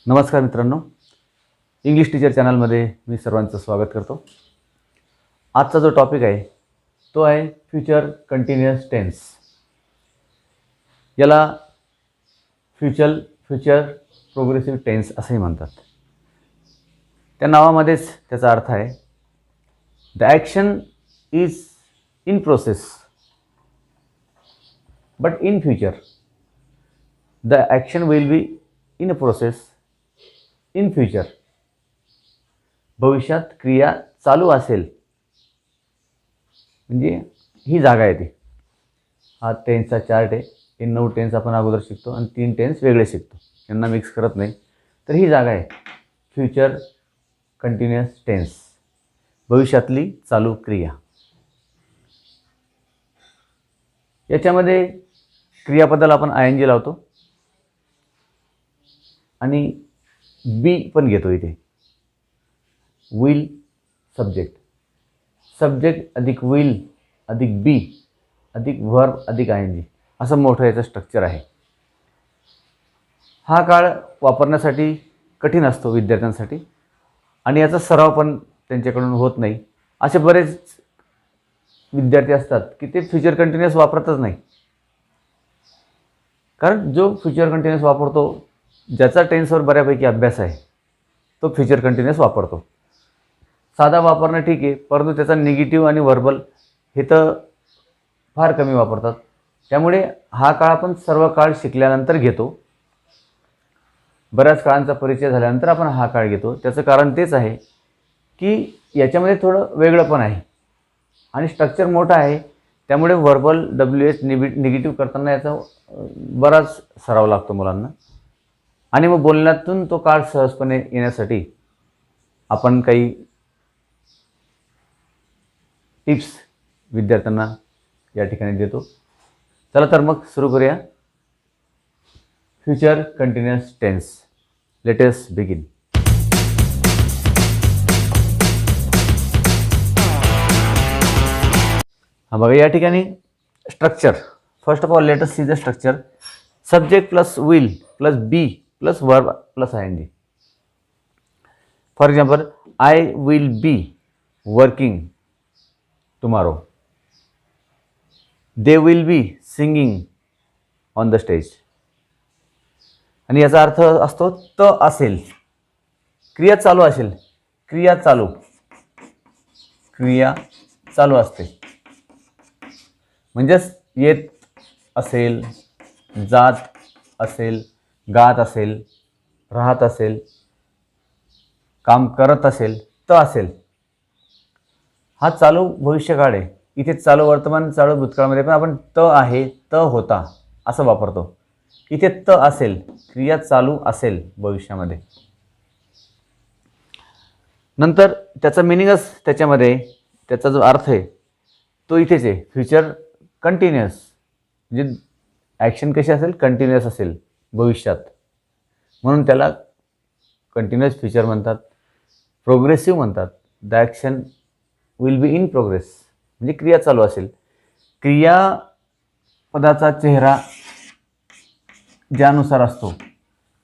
नमस्कार मित्रांनो, English teacher चॅनलमध्ये मी सर्वांचं स्वागत करतो. आजचा जो टॉपिक आहे तो आहे फ्युचर कंटिन्युअस टेन्स. याला फ्युचर प्रोग्रेसिव्ह टेन्स असंही म्हणतात. त्या नावामध्येच त्याचा अर्थ आहे the action is in process but in future. The action will be in a process in future. भविष्यात क्रिया चालू असेल म्हणजे ही जागा आहे ती. हा टेन्सचा चार्ट आहे. हे 9 टेन्स आपण अगोदर शिकतो आणि 3 टेन्स वेगळे शिकतो, यांना मिक्स करत नाही. तर ही जागा आहे फ्युचर कंटिन्युअस टेन्स, भविष्यातली चालू क्रिया. याच्यामध्ये क्रियापदाला आपण ING लावतो आणि बी पण घेतो. इथे विल सब्जेक्ट अधिक विल अधिक बी अधिक व्हर्ब अधिक ING असं मोठं याचं स्ट्रक्चर आहे. हा काळ वापरण्यासाठी कठीण असतो विद्यार्थ्यांसाठी आणि याचा सराव पण त्यांच्याकडून होत नाही. असे बरेच विद्यार्थी असतात की ते फ्युचर कंटिन्युअस वापरतच नाही. कारण जो फ्युचर कंटिन्युअस वापरतो, ज्याचा टेन्सवर बऱ्यापैकी अभ्यास आहे, तो फ्युचर कंटिन्युअस वापरतो. साधा वापरणं ठीक आहे, परंतु त्याचा निगेटिव्ह आणि व्हर्बल हे तर फार कमी वापरतात. त्यामुळे हा काळ आपण सर्व काळ शिकल्यानंतर घेतो. बऱ्याच काळांचा परिचय झाल्यानंतर आपण हा काळ घेतो. त्याचं कारण तेच आहे की याच्यामध्ये थोडं वेगळं पण आहे आणि स्ट्रक्चर मोठं आहे. त्यामुळे व्हर्बल WH निगेटिव्ह करताना याचा बराच सराव लागतो मुलांना. आणि मग बोलण्यातून तो काळ सहजपणे येण्यासाठी आपण काही टिप्स विद्यार्थ्यांना या ठिकाणी देतो. चला तर मग सुरू करूया. Future continuous tense. Let us begin. हा बघा, या ठिकाणी structure. First of all let us see the structure. Subject plus will plus be plus verb plus ING. For example, I will be working tomorrow. They will be singing on the stage. आणि याचा अर्थ असतो त असेल, क्रिया चालू असेल. क्रिया चालू असते म्हणजेच येत असेल, जात असेल, गात असेल, राहत असेल, काम करत असेल, त असेल. हा चालू भविष्यकाळ आहे. इथे चालू वर्तमान, चालू भूतकाळामध्ये पण आपण त आहे, त होता असं वापरतो. इथे त असेल, क्रिया चालू असेल भविष्यामध्ये. नंतर त्याचा मिनिंगच त्याच्यामध्ये, त्याचा जो अर्थ आहे तो इथेच आहे. फ्युचर कंटिन्युअस म्हणजे ॲक्शन कशी असेल, कंटिन्युअस असेल भविष्यात, म्हणून त्याला कंटिन्युअस फ्युचर म्हणतात. प्रोग्रेसिव्ह म्हणतात. The action will be in progress म्हणजे क्रिया चालू असेल. क्रियापदाचा चेहरा ज्यानुसार असतो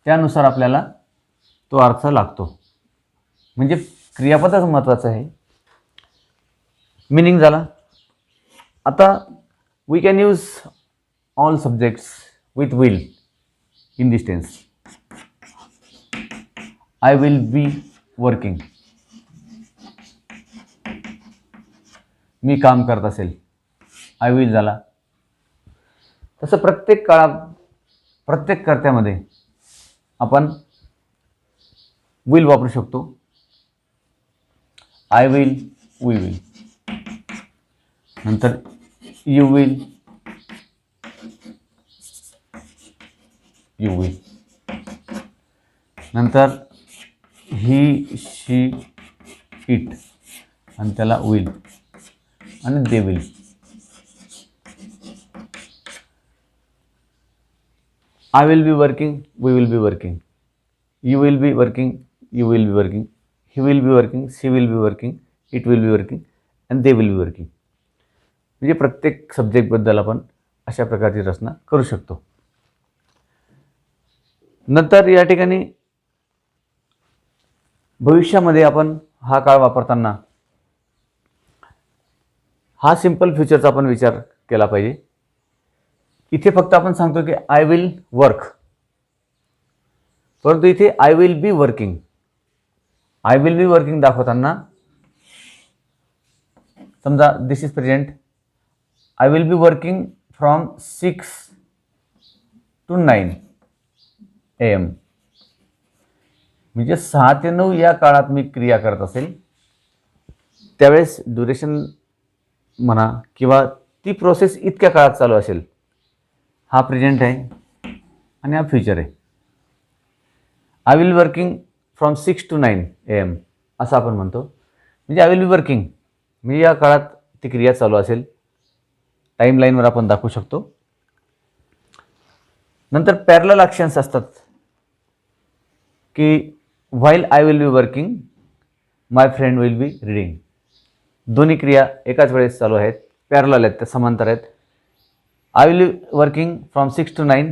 त्यानुसार आपल्याला तो अर्थ लागतो. म्हणजे क्रियापदच महत्त्वाचं आहे. मिनिंग झाला. आता we can use all subjects with will in this tense. I will be working. मी काम करत असेल, आय विल झाला. तसं प्रत्येक काळात, प्रत्येक कर्त्यामध्ये आपण विल वापरू शकतो. I will, we will. नंतर यू विल, यू विल. नंतर ही, शी, इट आणि त्याला विल आणि they will. I will be working, we will be working. You will be working, you will be working. He will be working, she will be working, it will be working and they will be working. म्हणजे प्रत्येक सब्जेक्टबद्दल आपण अशा प्रकारची रचना करू शकतो. नंतर या ठिकाणी भविष्यामध्ये आपण हा काळ वापरताना हा सिंपल फ्युचरचा आपण विचार केला पाहिजे. इथे फक्त आपण सांगतो की आय विल वर्क, परंतु इथे I will be working. I will be working दाखवताना समजा this is present, I will be working from 6 to 9 AM. म्हणजे 6 ते 9 या काळात मी क्रिया करत असेल, त्यावेळेस ड्युरेशन म्हणा किंवा ती प्रोसेस इतक्या काळात चालू असेल. हा प्रेझेंट आहे आणि हा फ्युचर आहे. I will working from 6 to 9 AM असं आपण म्हणतो. म्हणजे आय विल बी वर्किंग, म्हणजे या काळात ती क्रिया चालू असेल. टाईमलाईनवर आपण दाखवू शकतो. नंतर पॅरलल ॲक्शन्स असतात की while I will be working my friend will be reading. दोन्ही क्रिया एकाच वेळेस चालू आहेत, पॅरलल आहेत, त्या समांतर आहेत. I will be working from 6 to 9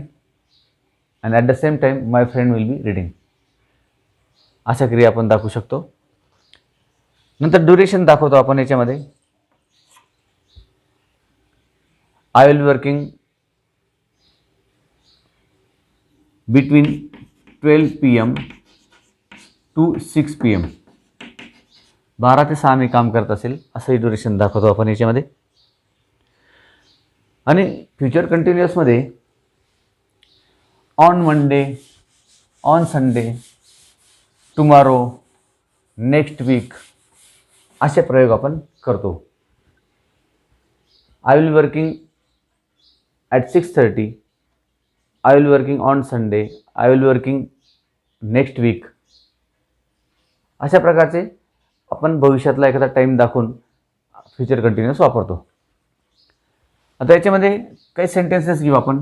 and at the same time my friend will be reading. अशा क्रिया आपण दाखवू शकतो. नंतर ड्युरेशन दाखवतो आपण याच्यामध्ये. I will be working between 12 PM to 6 PM. 12 ते 6 मी काम करत असेल असंही ड्युरेशन दाखवतो आपण याच्यामध्ये. आणि फ्युचर कंटिन्युअसमध्ये on Monday, on Sunday, tomorrow, next week असे प्रयोग आपण करतो. I will working at 6:30, I will working on Sunday, I will working next week. अशा प्रकारचे आपण भविष्यातला एखादा टाईम दाखवून फ्युचर कंटिन्युअस वापरतो. आता याच्यामध्ये काही सेंटेन्सेस घेऊ आपण.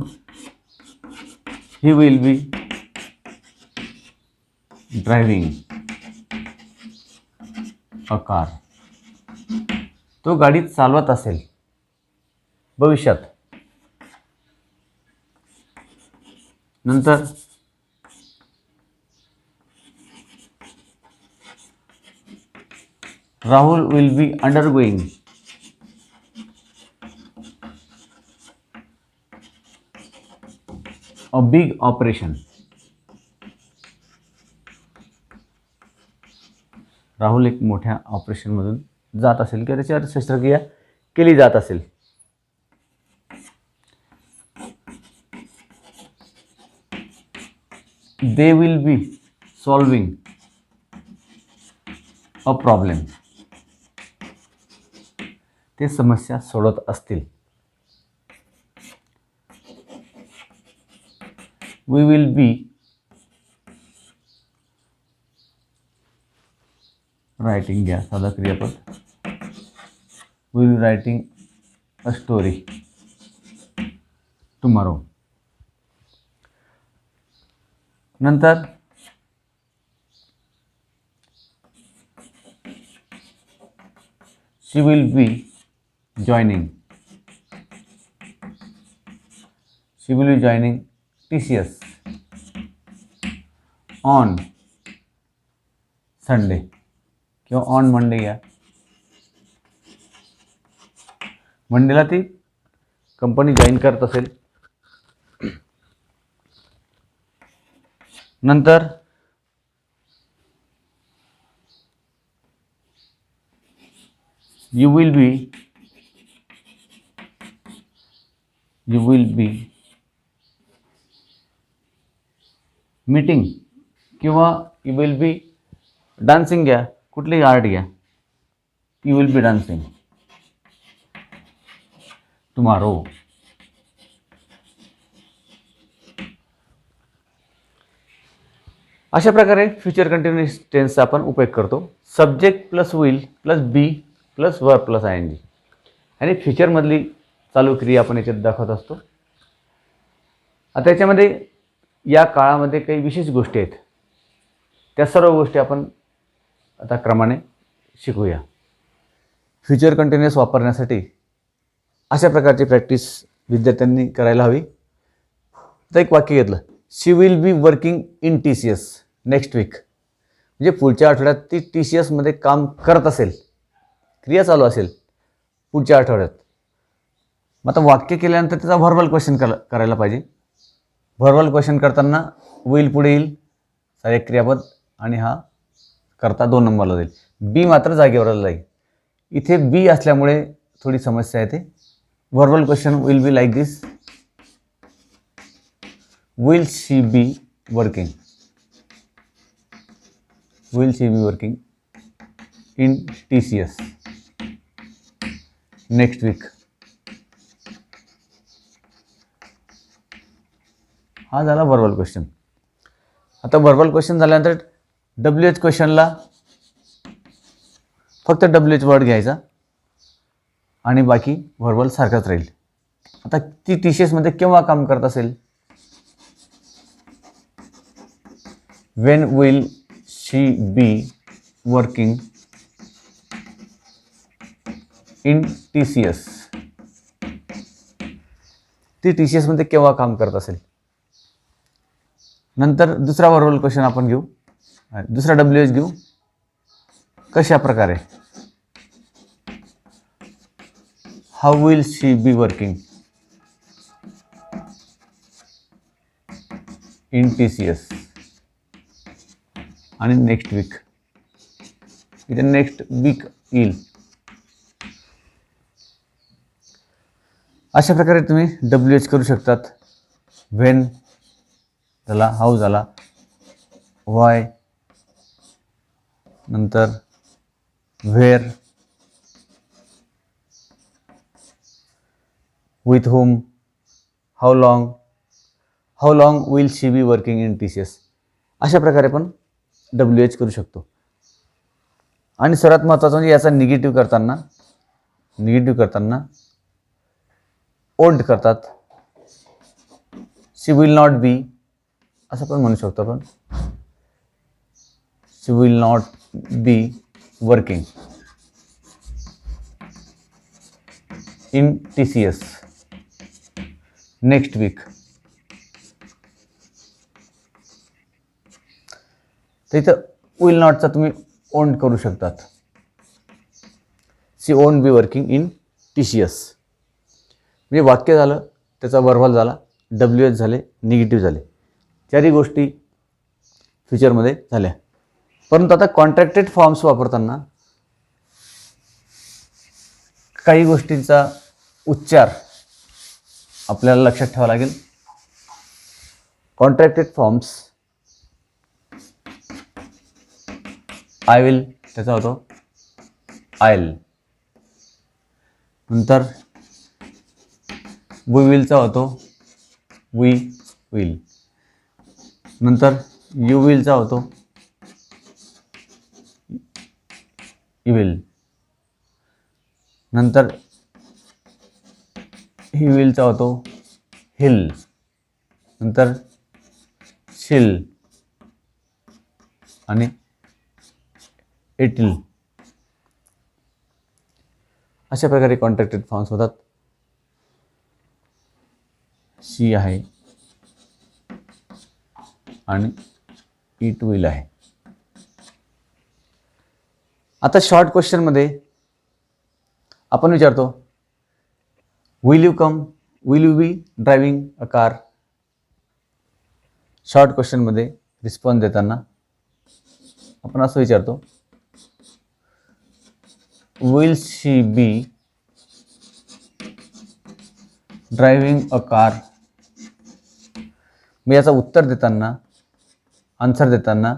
He will be driving a car. तो गाडी चालवत असेल भविष्यात. नंतर Rahul will be undergoing a big operation. Rahul एक मोठ्या ऑपरेशनमधून जात असेल किंवा त्याच्यावर शस्त्रक्रिया केली जात असेल. दे will be solving a problem. ते समस्या सोडवत असतील. वी विल बी रायटिंग, घ्या साधा क्रियापद. We will writing a story tomorrow. नंतर she will be joining, she will be joining TCS on Sunday किंवा ऑन मंडे. घ्या मंडेला ती कंपनी जॉईन करत असेल. नंतर यू विल बी मीटिंग किंवा यू विल बी डान्सिंग. घ्या कुठलीही आर्ट घ्या. You will be dancing tomorrow. अशा प्रकारे फ्युचर कंटिन्युअस टेन्सचा आपण उपयोग करतो. Subject plus will plus be plus verb plus ING. आणि फ्युचरमधली चालू क्रिया आपण याच्यात दाखवत असतो. आता याच्यामध्ये या काळामध्ये काही विशेष गोष्टी आहेत. त्या सर्व गोष्टी आपण आता क्रमाने शिकूया. फ्युचर कंटिन्युअस वापरण्यासाठी अशा प्रकारची प्रॅक्टिस विद्यार्थ्यांनी करायला हवी. तर एक वाक्य घेतलं, she will be working in TCS next week. म्हणजे पुढच्या आठवड्यात ती TCS मध्ये काम करत असेल, क्रिया चालू असेल पुढच्या आठवड्यात. मग आता वाक्य केल्यानंतर त्याचा व्हर्बल क्वेश्चन करायला पाहिजे. व्हर्बल क्वेश्चन करताना विल पुढे येईल, सहाय्यक क्रियापद, आणि हा करता 2 नंबरला जाईल. बी मात्र जागेवर जाईल. इथे बी असल्यामुळे थोडी समस्या येते. Verbal question will be like this, will she be working, will she be working in TCS next week. हा झाला व्हर्बल क्वेश्चन. आता व्हर्बल क्वेश्चन झाल्यानंतर WH क्वेश्चनला फक्त WH वर्ड घ्यायचा आणि बाकी व्हर्बल सारखाच राहील. आता ती TCS मध्ये केव्हा काम करत असेल? When will she be working in TCS? ती TCS मध्ये केव्हा काम करत असेल? नंतर दुसरा व्हर्बल क्वेश्चन आपण घेऊ, दुसरा WH घेऊ. कशा प्रकारे? How will she be working in TCS? आणि नेक्स्ट वीक, इथे नेक्स्ट वीक येईल. अशा प्रकारे तुम्ही WH करू शकतात. व्हेन झाला, हाऊ झाला, वाय, नंतर where, with whom, how long will she be working in TCS. अशा प्रकारे पण WH करू शकतो. आणि सर्वात महत्त्वाचं म्हणजे याचा निगेटिव्ह करताना ओंट करतात. शी विल नॉट बी असं पण म्हणू शकतो आपण. She will not be working in TCS next week. तर इथं विल नॉटचा तुम्ही ओंट करू शकतात. She won't be working in TCS. म्हणजे वाक्य झालं, त्याचा व्हर्बल झाला, WH झाले, निगेटिव्ह झाले, चारही गोष्टी फ्युचरमध्ये झाल्या. परंतु आता कॉन्ट्रॅक्टेड फॉर्म्स वापरताना काही गोष्टींचा उच्चार आपल्याला लक्षात ठेवावा लागेल. कॉन्ट्रॅक्टेड फॉर्म्स आय विल त्याचा होतो आयल, नंतर वी विलचा होतो वी विल, नंतर यू विलचा होतो यू विल, नंतर ही विलचा होतो हिल, नंतर शिल आणि इटिल. अशा प्रकारे कॉन्ट्रॅक्टेड फॉर्म्स होतात. शी आहे आणि इट विल आहे. आता शॉर्ट क्वेश्चनमध्ये आपण विचारतो will you come, will you be driving a car. Short क्वेश्चनमध्ये रिस्पॉन्स देताना आपण असं विचारतो will she be driving a car. मी याचं उत्तर देताना, आन्सर देताना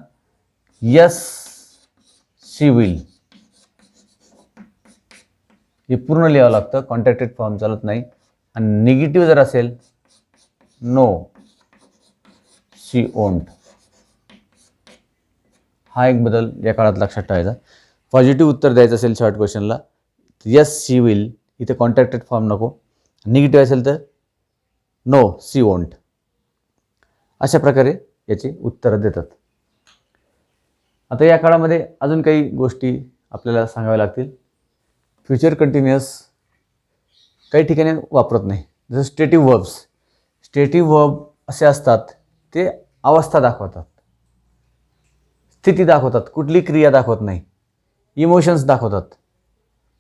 यस शी विल हे पूर्ण लिहावं लागतं. कॉन्ट्रॅक्टेड फॉर्म चालत नाही. आणि निगेटिव्ह जर असेल नो शी ओंट. हा एक बदल या काळात लक्षात ठेवायचा. पॉझिटिव्ह उत्तर द्यायचं असेल शॉर्ट क्वेश्चनला यस शी विल, इथे कॉन्ट्रॅक्टेड फॉर्म नको. निगेटिव्ह असेल तर नो शी वोंट. अशा प्रकारे याची उत्तरं देतात. आता या काळामध्ये अजून काही गोष्टी आपल्याला सांगाव्या लागतील. फ्युचर कंटिन्युअस काही ठिकाणी वापरत नाही. जसं स्टेटिव्ह वर्ब्स, स्टेटिव्ह वर्ब असे असतात ते अवस्था दाखवतात. स्थिती दाखवतात, कुठली क्रिया दाखवत नाही. इमोशन्स दाखवतात.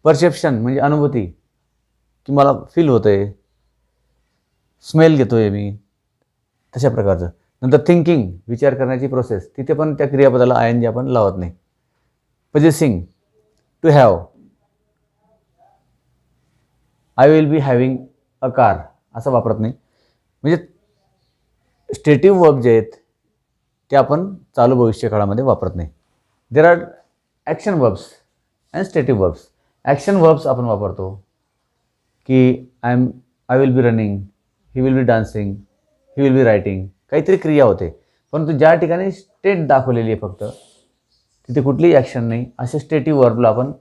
परसेप्शन म्हणजे अनुभूती, की मला फील होतं आहे, स्मेल घेतो आहे मी, तशा प्रकारचं. नंतर थिंकिंग, विचार करण्याची प्रोसेस, तिथे पण त्या क्रियापदाला आय एन जी आपण लावत नाही. Possessing, to have, I will be having a car, असं वापरत नाही. म्हणजे स्टेटिव्ह वर्ब जे आहेत ते आपण चालू भविष्यकाळामध्ये वापरत नाही. There are action verbs and stative verbs. Action verbs आपण वापरतो की I will be running, he will be dancing, he will be writing, काहीतरी क्रिया होते. परंतु ज्या ठिकाणी स्टेट दाखवलेली आहे फक्त, तिथे कुठलीही ॲक्शन नाही, असे स्टेटिव्ह वर्बला आपण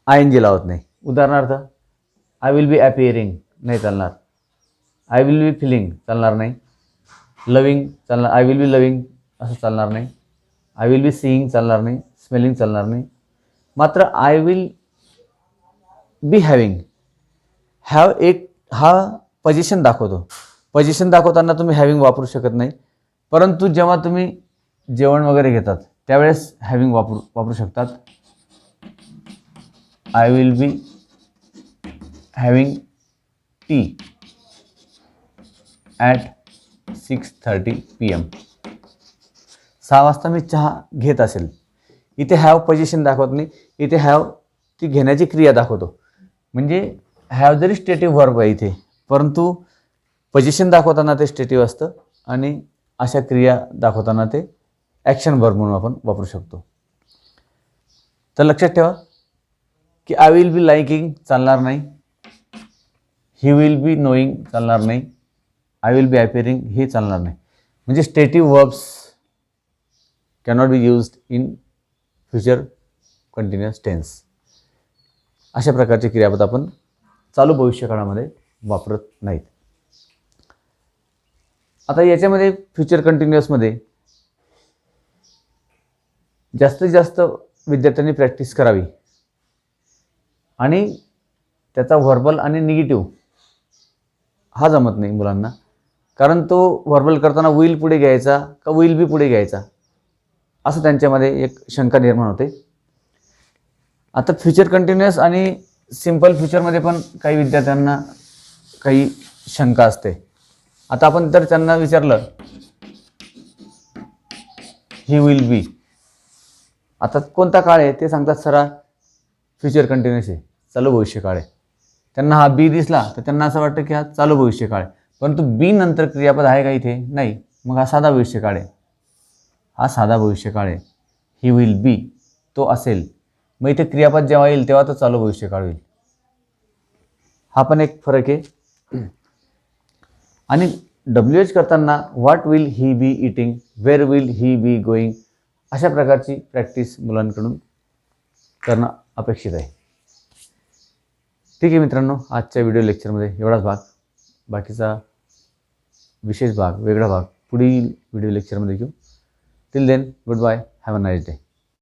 आय एन जी लावत नाही. उदाहरणार्थ, आय विल बी ॲपिअरिंग नाही चालणार, आय विल बी फिलिंग चालणार नाही, लविंग चालणार, आय विल बी लविंग असं चालणार नाही, आय विल बी सीईंग चालणार नाही, स्मेलिंग चालणार नाही. मात्र I will B having, have एक हा पोझिशन दाखवतो. पोझिशन दाखवताना तुम्ही हॅविंग वापरू शकत नाही. परंतु जेव्हा तुम्ही जेवण वगैरे घेतात त्यावेळेस हॅविंग वापरू शकतात. I will B having T at 6:30 PM. 6 वाजता मी चहा घेत असेल. इथे हॅव पोझिशन दाखवत नाही, इथे हॅव ती घेण्याची क्रिया दाखवतो. म्हणजे हॅव जरी स्टेटिव्ह वर्ब आहे इथे, परंतु पोझिशन दाखवताना ते स्टेटिव्ह असतं आणि अशा क्रिया दाखवताना ते ॲक्शन वर्ब म्हणून आपण वापरू शकतो. तर लक्षात ठेवा की आय विल बी लाईकिंग चालणार नाही, ही विल बी नोईंग चालणार नाही, आय विल बी ॲपिअरिंग हे चालणार नाही. म्हणजे stative verbs cannot be used in future continuous tense. अशा प्रकारचे क्रियापद आपण चालू भविष्यकाळामध्ये वापरत नाहीत. आता याच्यामध्ये फ्युचर कंटिन्युअसमध्ये जास्तीत जास्त विद्यार्थ्यांनी प्रॅक्टिस करावी आणि त्याचा व्हर्बल आणि निगेटिव्ह हा जमत नाही मुलांना. कारण तो व्हर्बल करताना विल पुढे घ्यायचा का विल बी पुढे घ्यायचा असं त्यांच्यामध्ये एक शंका निर्माण होते. आता फ्युचर कंटिन्युअस आणि सिम्पल फ्युचरमध्ये पण काही विद्यार्थ्यांना काही शंका असते. आता आपण तर त्यांना विचारलं ही विल बी, आता कोणता काळ आहे ते सांगतात सरा फ्युचर कंटिन्युअस आहे, चालू भविष्यकाळ आहे. त्यांना हा बी दिसला तर त्यांना असं वाटतं की हा चालू भविष्यकाळ आहे. परंतु बी नंतर क्रियापद आहे का इथे? नाही. मग हा साधा भविष्यकाळ आहे, हा साधा भविष्यकाळ आहे. ही विल बी तो असेल, मग इथे क्रियापद जेव्हा येईल तेव्हा तो चालू भविष्यकाळ होईल. हा पण एक फरक आहे. आणि WH करताना what will he be eating, where will he be going, अशा प्रकारची प्रॅक्टिस मुलांकडून करणं अपेक्षित आहे. ठीक आहे मित्रांनो, आजच्या व्हिडिओ लेक्चरमध्ये एवढाच भाग. बाकीचा विशेष भाग, वेगळा भाग पुढील व्हिडिओ लेक्चरमध्ये घेऊ. Till then, good bye, have a nice day.